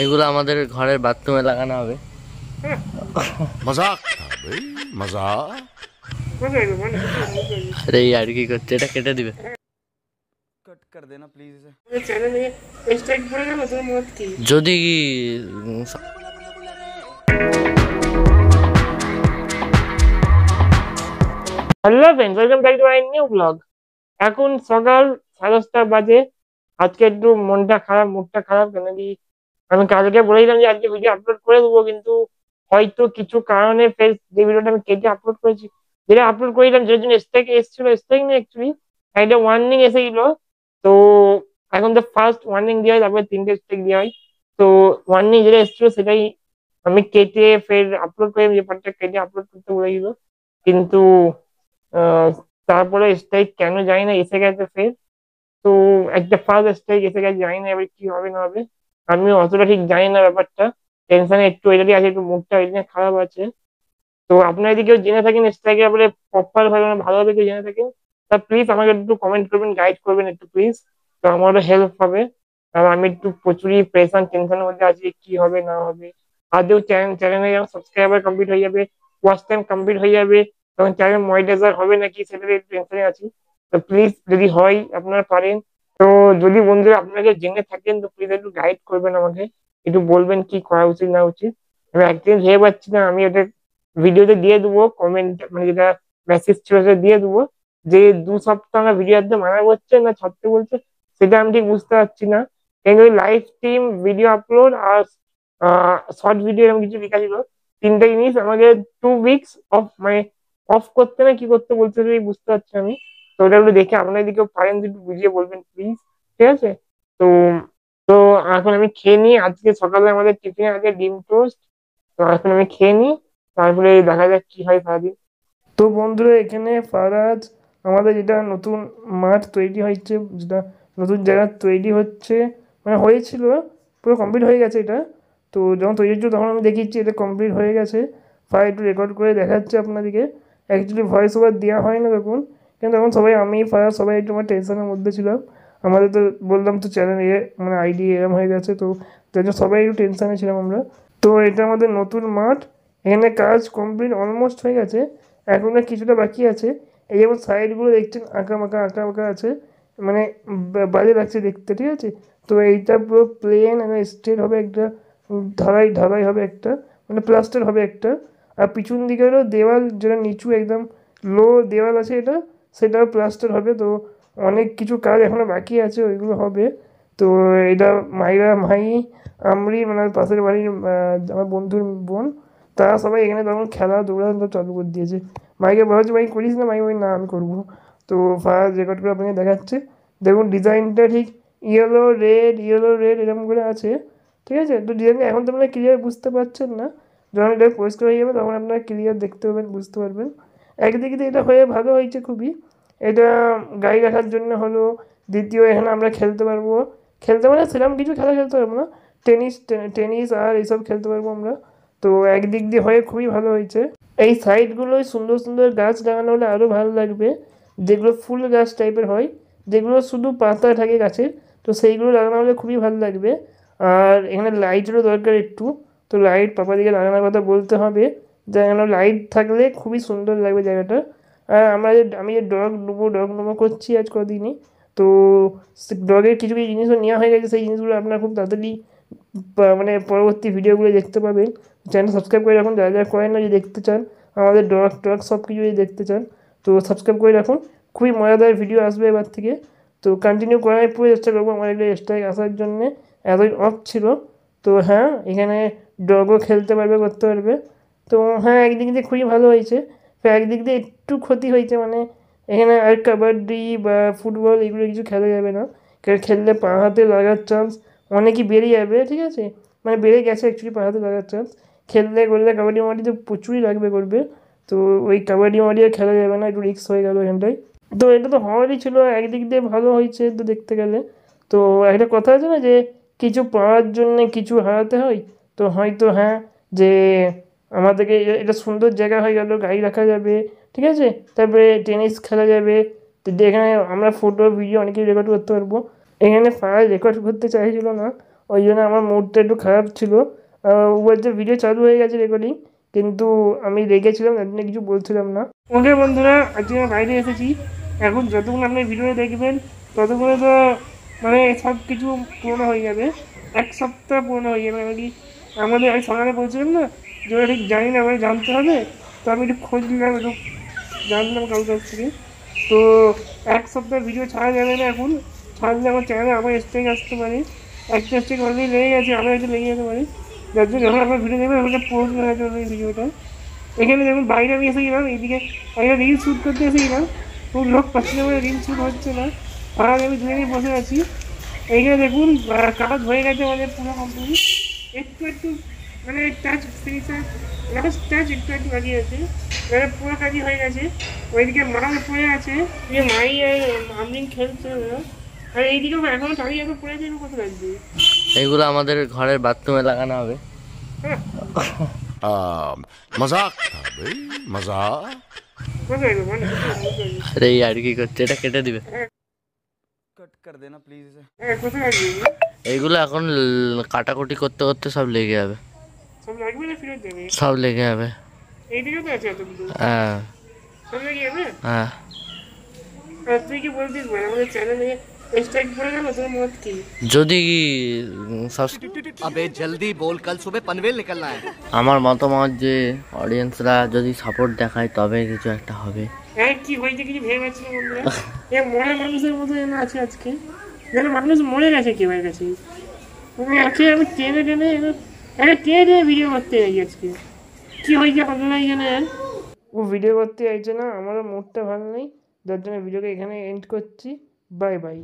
এগুলো আমাদের ঘরের বাথরুমে লাগানো হবে। मजाक था भाई, मजाक। अरे यार की করতে, এটা কেটে দিবে। कट कर देना प्लीज इसे। যদি hello friends, welcome back to my new blog. এখন সকাল 10:30 বাজে। আজকে একটু মুডটা খারাপ কেন কি, আমি কালকে বলেছিলাম যে আজকে ভিডিও আপলোড করে দেবো, কিন্তু হয়তো কিছু কারণে ফের যে ভিডিওটা আমি কেটে আপলোড করেছি, যেটা আপলোড করেছিলাম যেটার জন্য স্ট্রাইক এসেছিল, স্ট্রাইক না অ্যাকচুয়ালি একটা ওয়ার্নিং এসে গেলো। তো এখন তো ফার্স্ট ওয়ার্নিং দেওয়া হয়, তারপরে 3টে স্ট্রাইক দেওয়া হয়। তো ওয়ার্নিং যেটা এসেছিল সেটাই আমি কেটে ফের আপলোড করে, ব্যাপারটা কেটে আপলোড করতে বলেছিল, কিন্তু আহ, তারপরে স্ট্রাইক কেন জানি না এসে গেছে ফের। তো একটা ফার্স্ট স্ট্রাইক এসে গেছে, জানি না এবার কি হবে না হবে। আমি অতটা ঠিক জানি না ব্যাপারটা, টেনশনে একটু এটাই আছে, একটু মুডটা এই জন্য খারাপ আছে। তো আপনারা যদি কেউ জেনে থাকেন স্ট্রাইকের ব্যাপারে প্রপার ভাবে, মানে ভালোভাবে কেউ জেনে থাকেন, তা প্লিজ আমাকে একটু কমেন্ট করবেন, গাইড করবেন একটু প্লিজ। তো আমারও হেল্প হবে। কারণ আমি একটু প্রচুরই প্রেশান টেনশনের মধ্যে আছি, কি হবে না হবে। আদৌ চ্যানেলে যখন সাবস্ক্রাইবার কমপ্লিট হয়ে যাবে, ওয়াচ টাইম কমপ্লিট হয়ে যাবে, তখন চ্যানেল মনিটাইজার হবে নাকি সেটা একটু টেনশনে আছি। তো প্লিজ যদি হয় আপনারা পারেন, তো যদি বন্ধুরা আপনাকে জেনে থাকেন তো প্লিজ একটু গাইড করবেন আমাকে, একটু বলবেন কি করা উচিত না উচিত। আমি একদিন ভেবে পাচ্ছি না, আমি ওটা ভিডিওতে দিয়ে দেবো কমেন্ট, মানে যেটা মেসেজ ছিল সেটা দিয়ে দেবো, যে 2 সপ্তাহ আমরা ভিডিও একদম মানা করছে না ছাড়তে বলছে, সেটা আমি ঠিক বুঝতে পারছি না। কিন্তু ওই লাইভ স্ট্রিম, ভিডিও আপলোড আর শর্ট ভিডিও এরকম কিছু লেখা ছিল, 3টে জিনিস আমাকে 2 উইকস অফ, মানে অফ করতে না কি করতে বলছে সেটাই বুঝতে পারছি আমি। তো ওটা একটু দেখে আপনারা যদি কেউ পারেন তো একটু বুঝিয়ে বলবেন প্লিজ, ঠিক আছে? তো তো এখন আমি খেয়ে নিই, আজকে সকালে আমাদের টিফিনে আগে ডিম টোস্ট। তো এখন আমি খেয়ে নিই, তারপরে দেখা যাক কি হয় সারাদিন। তো বন্ধুরা, এখানে ফারাজ আমাদের যেটা নতুন মাঠ তৈরি হচ্ছে, যেটা নতুন জায়গা তৈরি হচ্ছে, মানে হয়েছিল, পুরো কমপ্লিট হয়ে গেছে এটা। তো যখন তৈরি হচ্ছিল তখন আমি দেখিয়েছি এটা কমপ্লিট হয়ে গেছে, ফাইল একটু রেকর্ড করে দেখাচ্ছে আপনাদেরকে। অ্যাকচুয়ালি ভয়েস ওভার দেওয়া হয় না তখন, কিন্তু তখন সবাই, আমি ফারাজ সবাই একটু আমার টেনশনের মধ্যে ছিলাম। আমাদের তো বললাম তো চ্যানেল মানে আইডি এরম হয়ে গেছে, তো তার জন্য সবাই একটু টেনশনে ছিলাম আমরা। তো এটা আমাদের নতুন মাঠ, এখানে কাজ কমপ্লিট অলমোস্ট হয়ে গেছে, এখনো কিছুটা বাকি আছে। এই যেমন সাইডগুলো দেখছেন আঁকা বাঁকা আঁকা বাঁকা আছে, মানে বাজে লাগছে দেখতে, ঠিক আছে? তো এইটা পুরো প্লেন এবং স্ট্রেট হবে একটা, ঢালাই ঢালাই হবে একটা, মানে প্লাস্টার হবে একটা। আর পিছন দিকেরও দেওয়াল যেটা নিচু একদম লো দেওয়াল আছে এটা, সেটাও প্লাস্টার হবে। তো অনেক কিছু কাজ এখনো বাকি আছে, ওইগুলো হবে। তো এটা মাই আমরি, মানে পাশের বাড়ির আমার বন্ধুর বোন, তারা সবাই এখানে তখন খেলাধুলা চালু করে দিয়েছে। মাইকে বলা হচ্ছে, মাই করিস না, মাই না আমি করবো। তো ফার্স্ট রেকর্ড করে আপনাকে দেখাচ্ছে, দেখুন ডিজাইনটা ঠিক ইয়েলো রেড এরকম করে আছে, ঠিক আছে? তো ডিজাইনটা এখন তো আপনারা ক্লিয়ার বুঝতে পারছেন না, যখন এটা পরিষ্কার হয়ে যাবে তখন আপনারা ক্লিয়ার দেখতে পাবেন, বুঝতে পারবেন। একদিকে তো এটা হয়ে ভালো হয়েছে খুবই, এটা গাড়ি রাখার জন্য হলো। দ্বিতীয়, এখানে আমরা খেলতে পারবো, খেলতে মানে সেরকম কিছু খেলা খেলতে পারবো না, টেনিস আর এইসব খেলতে পারবো আমরা। তো একদিক দিয়ে হয়ে খুবই ভালো হয়েছে। এই সাইডগুলোয় সুন্দর সুন্দর গাছ লাগানো হলে আরও ভালো লাগবে, যেগুলো ফুল গাছ টাইপের হয়, যেগুলো শুধু পাতা থাকে গাছের, তো সেইগুলো লাগানো হলে খুবই ভালো লাগবে। আর এখানে লাইটেরও দরকার একটু, তো লাইট পাপাদিকে লাগানোর কথা বলতে হবে, যেন লাইট থাকলে খুবই সুন্দর লাগবে জায়গাটা। আর আমি যে ডগ নেবো করছি আজ কদিনই, তো ডগের কিছু কিছু জিনিসও নেওয়া হয়ে গেছে, সেই জিনিসগুলো আপনারা খুব তাড়াতাড়ি মানে পরবর্তী ভিডিওগুলো দেখতে পাবেন। চ্যানেল সাবস্ক্রাইব করে রাখুন, যারা যারা করেন না, যদি দেখতে চান আমাদের ডগ টগ সব কিছু যদি দেখতে চান, তো সাবস্ক্রাইব করে রাখুন। খুবই মজাদার ভিডিও আসবে এবার থেকে। তো কন্টিনিউ করার পুরো চেষ্টা করবো, আমার একটা স্ট্রাইক আসার জন্যে এতদিন অফ ছিল। তো হ্যাঁ, এখানে ডগও খেলতে পারবে, করতে পারবে। তো হ্যাঁ, একদিক দিয়ে খুবই ভালো হয়েছে, তো একদিক দিয়ে একটু ক্ষতি হয়েছে, মানে এখানে আর কাবাডি বা ফুটবল এগুলো কিছু খেলা যাবে না, কারণ খেললে পা হাতে লাগার চান্স অনেকই বেড়ে যাবে, ঠিক আছে? মানে বেড়ে গেছে অ্যাকচুয়ালি পা হাতে লাগার চান্স, খেললে করলে কাবাডি মাটি তো প্রচুরই লাগবে করবে। তো ওই কাবাডি মাটি আর খেলা যাবে না, একটু রিস্ক হয়ে গেল এখানটায়। তো এটা তো হওয়ারই ছিল, একদিক দিয়ে ভালো হয়েছে তো দেখতে গেলে। তো একটা কথা আছে না যে কিছু পাওয়ার জন্যে কিছু হারাতে হয়, তো হয়তো হ্যাঁ, যে আমাদেরকে এটা সুন্দর জায়গা হয়ে গেল, গাড়ি রাখা যাবে, ঠিক আছে? তারপরে টেনিস খেলা যাবে, তো এখানে আমরা ফটো ভিডিও অনেক কিছু রেকর্ড করতে পারবো। এখানে ফাইল রেকর্ড করতে চাইছিল না, ওই জন্য আমার মুডটা একটু খারাপ ছিল। ও বলছে ভিডিও চালু হয়ে গেছে রেকর্ডিং, কিন্তু আমি রেখেছিলাম, তার জন্য কিছু বলছিলাম না। ওকে বন্ধুরা, আজকে আমি বাইরে এসেছি। এখন যতক্ষণ আপনি ভিডিও দেখবেন ততক্ষণে তো মানে সব কিছু পুরোনো হয়ে যাবে, 1 সপ্তাহ পুরোনো হয়ে যাবে। আমি আমাদের আমি সকালে বলছিলাম না যে ওরা ঠিক জানি না, আমাকে জানতে হবে। তো আমি একটু খোঁজ নিলাম, একটু জানলাম কারোর কাছ থেকে। তো 1 সপ্তাহ ভিডিও ছাড়া যাবে না এখন। ছাড়লে আমার চ্যানেলে আবার স্ট্রাইক আসতে পারে। একটা স্ট্রাইক অলরেডি লেগে গেছে, আবার একটা লেগে যেতে পারে। যার জন্য যখন আপনার ভিডিও দেবেন ওটা পোস্ট হয়ে যাবে এই ভিডিওটা। এখানে দেখুন বাইরে আমি এসে গেলাম, এইদিকে একটা রিল শ্যুট করতে এসে গেলাম। খুব লোক পাচ্ছি না, রিল শ্যুট হচ্ছে না, আর আমি দূরে নিয়ে বসে আছি। এইখানে দেখুন কাজ হয়ে গেছে আমাদের পুরো কমপ্লিট। একটু একটু মানে টাচ ফিনিশার লাস্ট টাচ একটু একটু বাকি আছে, মানে পুরো কাজই হয়ে গেছে। ওইদিকে মাল পড়ে আছে, যে মাই আর আমরিন খেলছে ওরা। আর এইদিকেও এখনো দাঁড়িয়ে এখন পড়ে আছে, কত লাগবে। এগুলো আমাদের ঘরের বাথরুমে লাগানো হবে। হ্যাঁ मजाक था भाई मजाक। কত লাগবে মানে আরে এই আর কি করছে, এটা কেটে দিবে। कट कर देना प्लीज इसे। হ্যাঁ কত লাগবে, এইগুলো এখন কাটাকুটি করতে করতে সব লেগে যাবে, সব লাগবে না ফেরত দেবে। সব লেগে যাবে। এইদিকেও তো আছে এতগুলো, হ্যাঁ সব লেগে যাবে। হ্যাঁ। আর তুই কি বলতিস ভাই, আমাদের চ্যানেলে স্ট্রাইক পড়ে গেল, তোর মত কি? যদি अबे जल्दी बोल, कल सुबह पनवेल निकलना है। আমার মতামত যে অডিয়েন্সরা যদি সাপোর্ট দেখায় তবে কিছু একটা হবে। হ্যাঁ কি হয়েছে কিছু ভেবে পাচ্ছি না বন্ধুরা। এ মরা মানুষের মতো যেন আছে আজকে, যেন মানুষ মরে গেছে কেউ এর কাছে। মানে আজকে আমি টেনে টেনে একটা টেনে ভিডিও করতে যাই আজকে। কি হয়েছে ভালো নাই জানে। ও ভিডিও করতে চাইছে না, আমারও মুডটা ভালো নেই, যার জন্য ভিডিওকে এখানে এন্ড করছি। Bye bye.